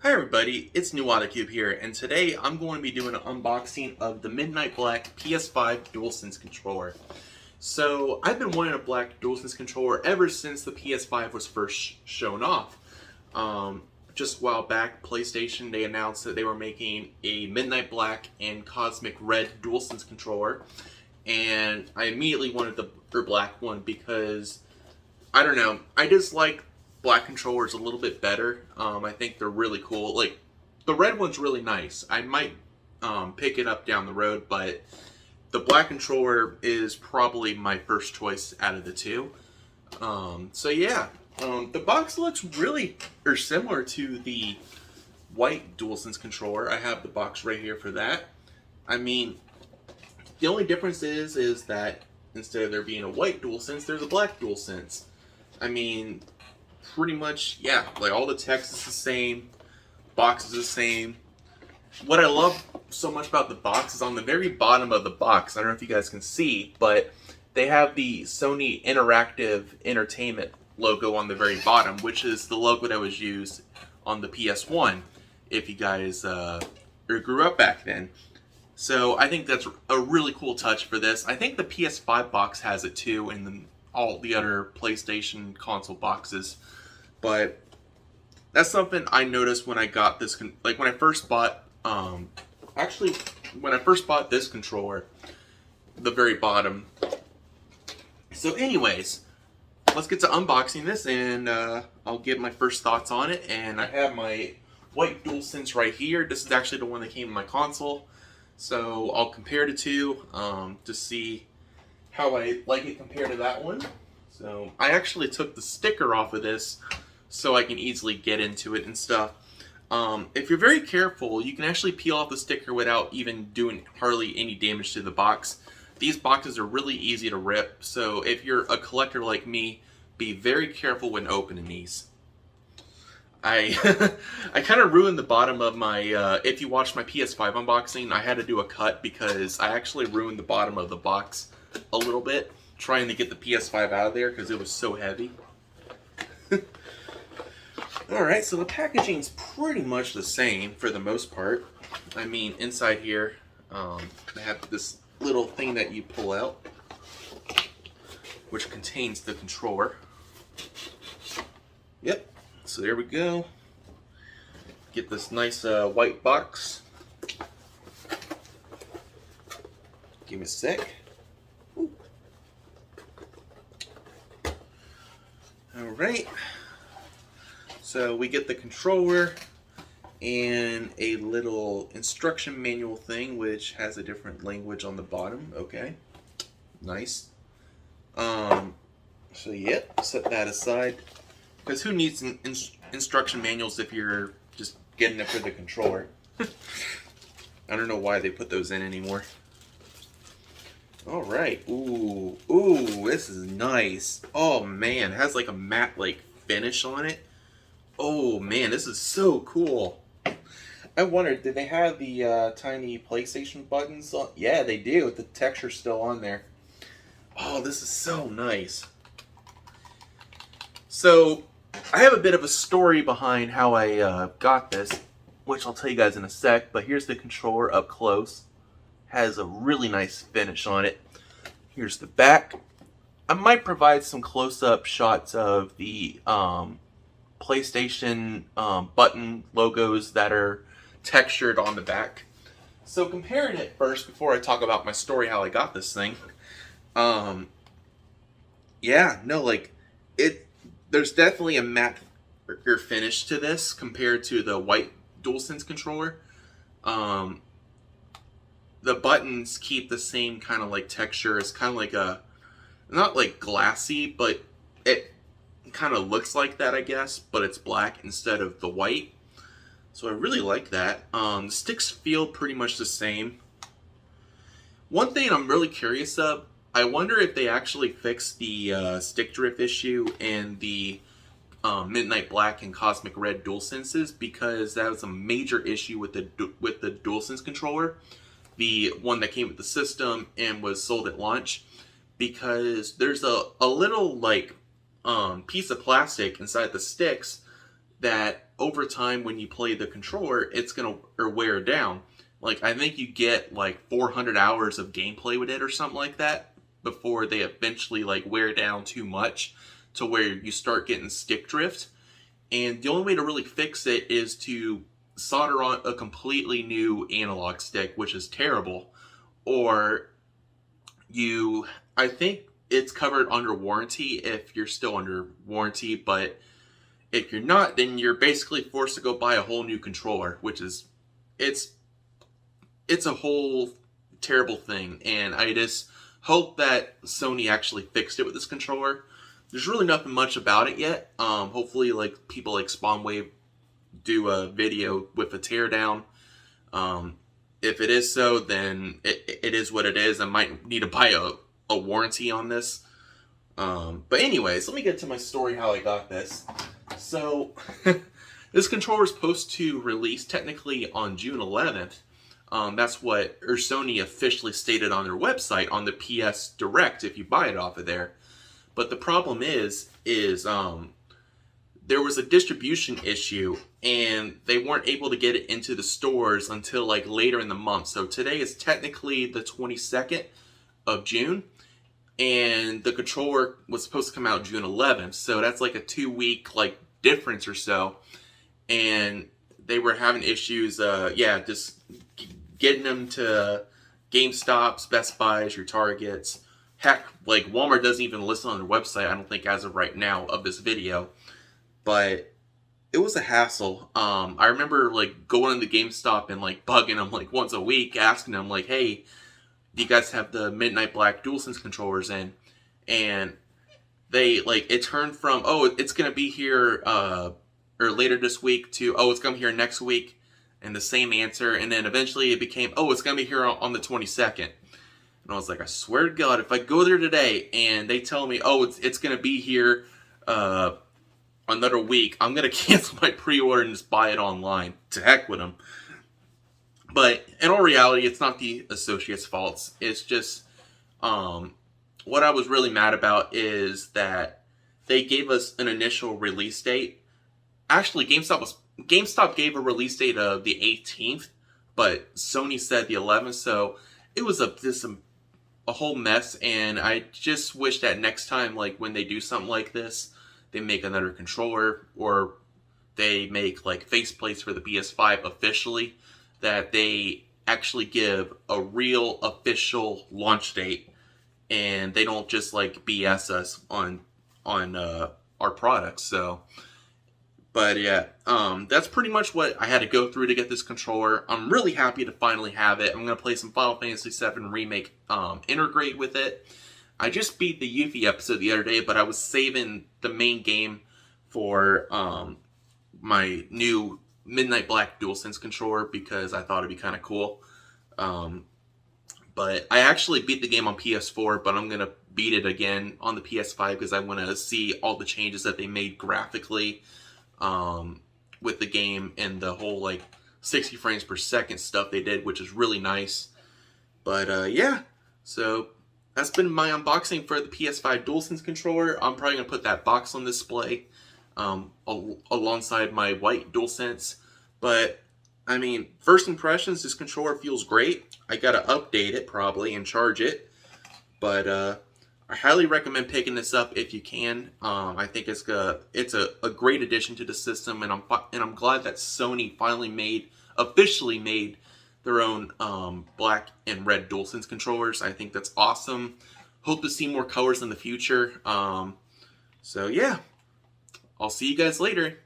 Hi everybody, it's New Cube here, and today I'm going to be doing an unboxing of the Midnight Black PS5 DualSense controller. So, I've been wanting a black DualSense controller ever since the PS5 was first shown off. Just a while back, PlayStation, they announced that they were making a Midnight Black and Cosmic Red DualSense controller, and I immediately wanted the black one because, I don't know, I just like black controllers a little bit better. I think they're really cool. Like, the red one's really nice. I might pick it up down the road, but the black controller is probably my first choice out of the two. So yeah, the box looks really similar to the white DualSense controller. I have the box right here for that. I mean, the only difference is that instead of there being a white DualSense, there's a black DualSense. I mean, pretty much, yeah, like all the text is the same, box is the same. What I love so much about the box is on the very bottom of the box, I don't know if you guys can see, but they have the Sony Interactive Entertainment logo on the very bottom, which is the logo that was used on the PS1, if you guys grew up back then. So I think that's a really cool touch for this. I think the PS5 box has it too, and then all the other PlayStation console boxes. But that's something I noticed when I got this, like when I first bought, when I first bought this controller, the very bottom. So anyways, let's get to unboxing this, and I'll give my first thoughts on it. And I have my white DualSense right here. This is actually the one that came in my console. So I'll compare the two to see how I like it compared to that one. So I actually took the sticker off of this so I can easily get into it and stuff. If you're very careful, you can actually peel off the sticker without even doing hardly any damage to the box. These boxes are really easy to rip, so if you're a collector like me, be very careful when opening these. I kind of ruined the bottom of my, if you watched my PS5 unboxing, I had to do a cut because I actually ruined the bottom of the box a little bit trying to get the PS5 out of there because it was so heavy. Alright, so the packaging's pretty much the same for the most part. I mean, inside here, they have this little thing that you pull out, which contains the controller. Yep, so there we go. Get this nice white box. Give me a sec. Ooh. Alright. So we get the controller and a little instruction manual thing, which has a different language on the bottom. Okay, nice. So yep, set that aside, because who needs instruction manuals if you're just getting it for the controller? I don't know why they put those in anymore. All right, ooh, this is nice. Oh man, it has like a matte like finish on it. Oh man, this is so cool. I wondered, did they have the tiny PlayStation buttons on? Yeah, they do. The texture's still on there. Oh, this is so nice. So, I have a bit of a story behind how I got this, which I'll tell you guys in a sec, but here's the controller up close. Has a really nice finish on it. Here's the back. I might provide some close-up shots of the PlayStation button logos that are textured on the back. So comparing it first, before I talk about my story, how I got this thing. Yeah, no, like there's definitely a matte finish to this compared to the white DualSense controller. The buttons keep the same kind of like texture. It's kind of like a, not like glassy, but it kind of looks like that, I guess, but it's black instead of the white. So I really like that. The sticks feel pretty much the same. One thing I'm really curious of, I wonder if they actually fixed the stick drift issue in the Midnight Black and Cosmic Red DualSenses, because that was a major issue with the DualSense controller, the one that came with the system and was sold at launch, because there's a little like piece of plastic inside the sticks that over time when you play the controller, it's gonna wear down. Like, I think you get like 400 hours of gameplay with it or something like that before they eventually like wear down too much to where you start getting stick drift. And the only way to really fix it is to solder on a completely new analog stick, which is terrible. Or I think it's covered under warranty if you're still under warranty, but if you're not, then you're basically forced to go buy a whole new controller, which is, it's a whole terrible thing. And I just hope that Sony actually fixed it with this controller. There's really nothing much about it yet. Hopefully, like, people like Spawnwave do a video with a teardown. If it is so, then it is what it is. I might need to buy a warranty on this. But anyways, let me get to my story how I got this. So, this controller is supposed to release technically on June 11th. That's what Sony officially stated on their website on the PS Direct if you buy it off of there. But the problem is there was a distribution issue and they weren't able to get it into the stores until like later in the month. So today is technically the 22nd of June and the controller was supposed to come out June 11th. So that's like a 2-week like difference or so. And they were having issues, just getting them to GameStops, Best Buys, your Targets. Heck, like Walmart doesn't even list on their website, I don't think, as of right now of this video. But it was a hassle. I remember like going to GameStop and like bugging them like once a week, asking them like, hey, do you guys have the Midnight Black DualSense controllers in? And they like, it turned from, oh, it's gonna be here or later this week to, oh, it's gonna be here next week, and the same answer. And then eventually it became, oh, it's gonna be here on the 22nd. And I was like, I swear to God, if I go there today and they tell me, oh, it's going to be here another week, I'm going to cancel my pre-order and just buy it online. To heck with them. But in all reality, it's not the associates' faults. It's just what I was really mad about is that they gave us an initial release date. Actually, GameStop gave a release date of the 18th, but Sony said the 11th. So it was a whole mess, and I just wish that next time, like when they do something like this, they make another controller or they make like faceplates for the PS5 officially, that they actually give a real official launch date and they don't just like BS us on our products. So, but yeah, that's pretty much what I had to go through to get this controller. I'm really happy to finally have it. I'm going to play some Final Fantasy VII Remake Integrate with it. I just beat the Yuffie episode the other day, but I was saving the main game for my new Midnight Black DualSense controller because I thought it'd be kind of cool. But I actually beat the game on PS4, but I'm going to beat it again on the PS5 because I want to see all the changes that they made graphically with the game and the whole like 60 frames per second stuff they did, which is really nice. But yeah, so that's been my unboxing for the PS5 DualSense controller. I'm probably going to put that box on display alongside my white DualSense. But I mean, first impressions, this controller feels great. I got to update it probably and charge it. But I highly recommend picking this up if you can. I think it's a great addition to the system, and I'm glad that Sony finally officially made their own black and red DualSense controllers. I think that's awesome. Hope to see more colors in the future. So yeah, I'll see you guys later.